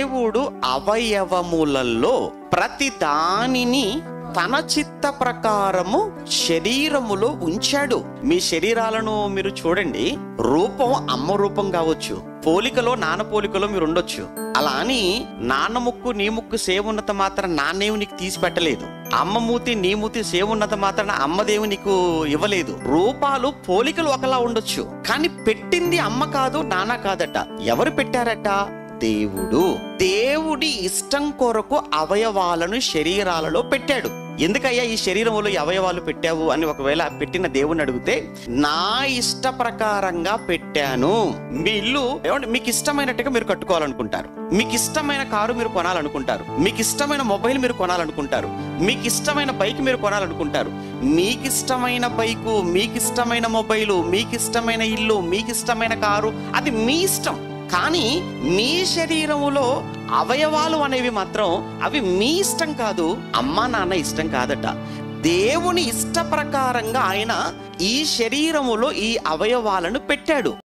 దేవుడు అవయవములలో ప్రతి దానిని తన చిత్త ప్రకారము శరీరములో ఉంచాడు. మీ శరీరాలను మీరు చూడండి. రూపం అమ్మ రూపం కావచ్చు, పోలికలో నాన్న పోలికలో మీరు ఉండొచ్చు. అలా అని నాన్న ముక్కు నీ ముక్కు సేమ్ ఉన్నంత మాత్రం నాన్నేవి నీకు తీసి పెట్టలేదు. అమ్మ మూతి నీ మూతి సేమ్ ఉన్నంత మాత్రాన అమ్మదేవి నీకు ఇవ్వలేదు. రూపాలు పోలికలు ఒకలా ఉండొచ్చు, కానీ పెట్టింది అమ్మ కాదు నాన్న కాదట. ఎవరు పెట్టారట? దేవుడు. దేవుడి ఇష్టం కొరకు అవయవాలను శరీరాలలో పెట్టాడు. ఎందుకయ్యా ఈ శరీరంలో ఈ అవయవాలు పెట్టావు అని ఒకవేళ పెట్టిన దేవుని అడిగితే, నా ఇష్ట ప్రకారంగా పెట్టాను. మీ ఇల్లు ఏమంటే మీకు ఇష్టమైనట్టుగా మీరు కట్టుకోవాలనుకుంటారు, మీకు ఇష్టమైన కారు మీరు కొనాలనుకుంటారు, మీకు ఇష్టమైన మొబైల్ మీరు కొనాలనుకుంటారు, మీకు ఇష్టమైన బైక్ మీరు కొనాలనుకుంటారు. మీకు ఇష్టమైన బైకు, మీకు ఇష్టమైన మొబైలు, మీకు ఇష్టమైన ఇల్లు, మీకు ఇష్టమైన కారు, అది మీ ఇష్టం. కానీ మీ శరీరములో అవయవాలు అనేవి మాత్రం అవి మీ ఇష్టం కాదు, అమ్మా నాన్న ఇష్టం కాదట. దేవుని ఇష్ట ప్రకారంగా ఆయన ఈ శరీరములో ఈ అవయవాలను పెట్టాడు.